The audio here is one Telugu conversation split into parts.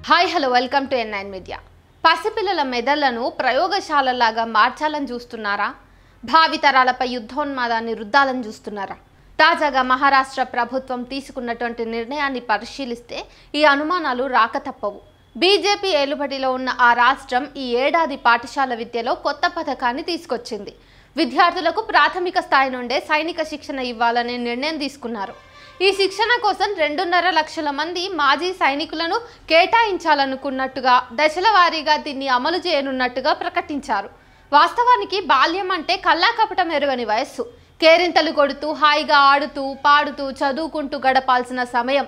Hi hello welcome to N9 media. పసిపిల్లల మెదళ్లను ప్రయోగశాలలాగా మార్చాలని చూస్తున్నారా? భావితరాలపై యుద్ధోన్మాదాన్ని రుద్దాలని చూస్తున్నారా? తాజాగా మహారాష్ట్ర ప్రభుత్వం తీసుకున్నటువంటి నిర్ణయాన్ని పరిశీలిస్తే ఈ అనుమానాలు రాక తప్పవు. బీజేపీ ఏలుబడిలో ఉన్న ఆ రాష్ట్రం ఈ ఏడాది పాఠశాల విద్యలో కొత్త పథకాన్ని తీసుకొచ్చింది. విద్యార్థులకు ప్రాథమిక స్థాయి నుండే సైనిక శిక్షణ ఇవ్వాలనే నిర్ణయం తీసుకున్నారు. ఈ శిక్షణ కోసం 2.5 లక్షల మంది మాజీ సైనికులను కేటాయించాలనుకున్నట్టుగా దశల వారీగా దీన్ని అమలు చేయనున్నట్టుగా ప్రకటించారు. వాస్తవానికి బాల్యం అంటే కల్లాకపటం ఎరుగని వయస్సు. కేరింతలు కొడుతూ హాయిగా ఆడుతూ పాడుతూ చదువుకుంటూ గడపాల్సిన సమయం.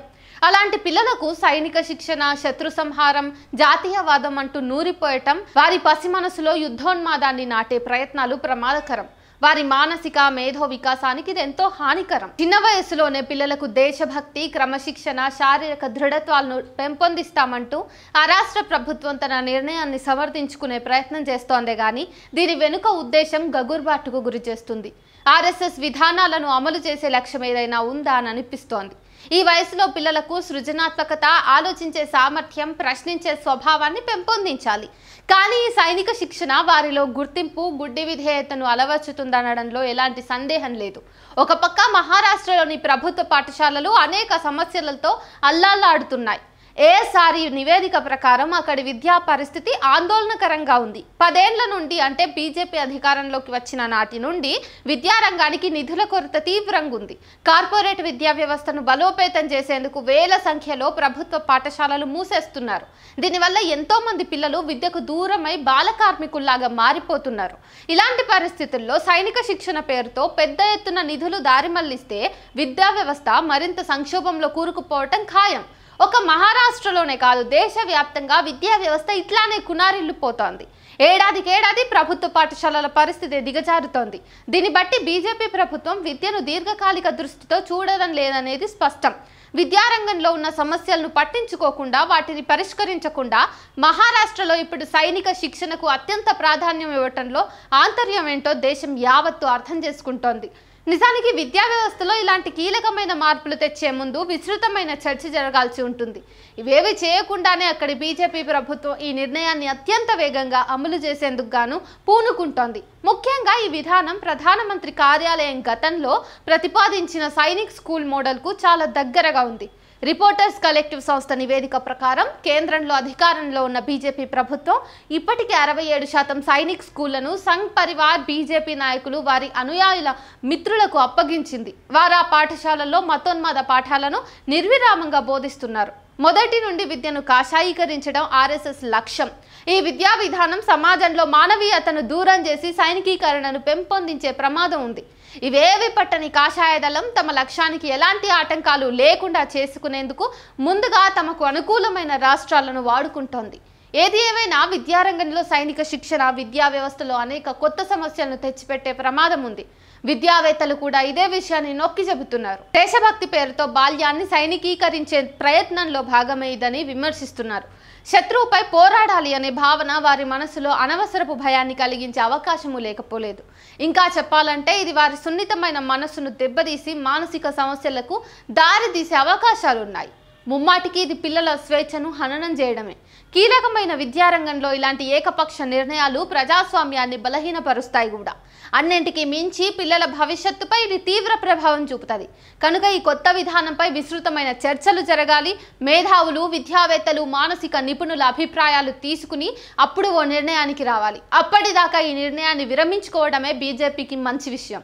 అలాంటి పిల్లలకు సైనిక శిక్షణ, శత్రు సంహారం, జాతీయవాదం అంటూ నూరిపోయటం వారి పసి మనసులో యుద్ధోన్మాదాన్ని నాటే ప్రయత్నాలు ప్రమాదకరం. వారి మానసిక మేధో వికాసానికి ఇది ఎంతో హానికరం. చిన్న వయసులోనే పిల్లలకు దేశభక్తి, క్రమశిక్షణ, శారీరక దృఢత్వాలను పెంపొందిస్తామంటూ ఆ రాష్ట్ర ప్రభుత్వం తన నిర్ణయాన్ని సమర్థించుకునే ప్రయత్నం చేస్తోందే గానీ దీని వెనుక ఉద్దేశం గగుర్బాటుకు గురి చేస్తుంది. ఆర్ఎస్ఎస్ విధానాలను అమలు చేసే లక్ష్యం ఏదైనా ఉందా అని అనిపిస్తోంది. ఈ వయసులో పిల్లలకు సృజనాత్మకత, ఆలోచించే సామర్థ్యం, ప్రశ్నించే స్వభావాన్ని పెంపొందించాలి. కానీ ఈ సైనిక శిక్షణ వారిలో గుర్తింపు, గుడ్డి విధేయతను అలవర్చుతుందనడంలో ఎలాంటి సందేహం లేదు. ఒక పక్క మహారాష్ట్రలోని ప్రభుత్వ పాఠశాలలు అనేక సమస్యలతో అల్లాలాడుతున్నాయి. ఏఎస్ఆర్ నివేదిక ప్రకారం అక్కడి విద్యా పరిస్థితి ఆందోళనకరంగా ఉంది. 10 ఏళ్ల నుండి అంటే బీజేపీ అధికారంలోకి వచ్చిన నాటి నుండి విద్యారంగానికి నిధుల కొరత తీవ్రంగా ఉంది. కార్పొరేట్ విద్యా వ్యవస్థను బలోపేతం చేసేందుకు వేల సంఖ్యలో ప్రభుత్వ పాఠశాలలు మూసేస్తున్నారు. దీనివల్ల ఎంతో మంది పిల్లలు విద్యకు దూరమై బాల కార్మికుల్లాగా మారిపోతున్నారు. ఇలాంటి పరిస్థితుల్లో సైనిక శిక్షణ పేరుతో పెద్ద ఎత్తున నిధులు దారి మళ్లిస్తే విద్యా వ్యవస్థ మరింత సంక్షోభంలో కూరుకుపోవటం ఖాయం. ఒక మహారాష్ట్రలోనే కాదు, దేశవ్యాప్తంగా విద్యా వ్యవస్థ ఇట్లానే కునారిల్లిపోతోంది. ఏడాదికేడాది ప్రభుత్వ పాఠశాలల పరిస్థితి దిగజారుతోంది. దీన్ని బట్టి బీజేపీ ప్రభుత్వం విద్యను దీర్ఘకాలిక దృష్టితో చూడడం లేదనేది స్పష్టం. విద్యారంగంలో ఉన్న సమస్యలను పట్టించుకోకుండా, వాటిని పరిష్కరించకుండా మహారాష్ట్రలో ఇప్పుడు సైనిక శిక్షణకు అత్యంత ప్రాధాన్యం ఇవ్వటంలో ఆంతర్యం ఏంటో దేశం యావత్తు అర్థం చేసుకుంటోంది. నిజానికి విద్యా వ్యవస్థలో ఇలాంటి కీలకమైన మార్పులు తెచ్చే ముందు విస్తృతమైన చర్చ జరగాల్సి ఉంటుంది. ఇవేవి చేయకుండానే అక్కడి బీజేపీ ప్రభుత్వం ఈ నిర్ణయాన్ని అత్యంత వేగంగా అమలు చేసేందుకు గాను పూనుకుంటోంది. ముఖ్యంగా ఈ విధానం ప్రధానమంత్రి కార్యాలయం గతంలో ప్రతిపాదించిన సైనిక్ స్కూల్ మోడల్కు చాలా దగ్గరగా ఉంది. రిపోర్టర్స్ కలెక్టివ్ సంస్థ నివేదిక ప్రకారం కేంద్రంలో అధికారంలో ఉన్న బీజేపీ ప్రభుత్వం ఇప్పటికే 67% సైనిక్ స్కూళ్లను సంఘ్ పరివార్ బీజేపీ నాయకులు వారి అనుయాయుల మిత్రులకు అప్పగించింది. వారు ఆ పాఠశాలల్లో మతోన్మాద పాఠాలను నిర్విరామంగా బోధిస్తున్నారు. మొదటి నుండి విద్యను కాషాయీకరించడం ఆర్ఎస్ఎస్ లక్ష్యం. ఈ విద్యా విధానం సమాజంలో మానవీయతను దూరం చేసి సైనికీకరణను పెంపొందించే ప్రమాదం ఉంది. ఇవేవి పట్టని కాషాయ దళం తమ లక్ష్యానికి ఎలాంటి ఆటంకాలు లేకుండా చేసుకునేందుకు ముందుగా తమకు అనుకూలమైన రాష్ట్రాలను వాడుకుంటోంది. ఏది ఏమైనా విద్యారంగంలో సైనిక శిక్షణ విద్యా వ్యవస్థలో అనేక కొత్త సమస్యలను తెచ్చిపెట్టే ప్రమాదం ఉంది. విద్యావేత్తలు కూడా ఇదే విషయాన్ని నొక్కి చెబుతున్నారు. దేశభక్తి పేరుతో బాల్యాన్ని సైనికీకరించే ప్రయత్నంలో భాగమే ఇదని విమర్శిస్తున్నారు. శత్రువుపై పోరాడాలి అనే భావన వారి మనసులో అనవసరపు భయాన్ని కలిగించే అవకాశము లేకపోలేదు. ఇంకా చెప్పాలంటే ఇది వారి సున్నితమైన మనస్సును దెబ్బతీసి మానసిక సమస్యలకు దారితీసే అవకాశాలున్నాయి. ముమ్మాటికి ఇది పిల్లల స్వేచ్ఛను హననం చేయడమే. కీలకమైన విద్యారంగంలో ఇలాంటి ఏకపక్ష నిర్ణయాలు ప్రజాస్వామ్యాన్ని బలహీనపరుస్తాయి కూడా. అన్నింటికీ మించి పిల్లల భవిష్యత్తుపై ఇది తీవ్ర ప్రభావం చూపుతుంది. కనుక ఈ కొత్త విధానంపై విస్తృతమైన చర్చలు జరగాలి. మేధావులు, విద్యావేత్తలు, మానసిక నిపుణుల అభిప్రాయాలు తీసుకుని అప్పుడు ఓ నిర్ణయానికి రావాలి. అప్పటిదాకా ఈ నిర్ణయాన్ని విరమించుకోవడమే బీజేపీకి మంచి విషయం.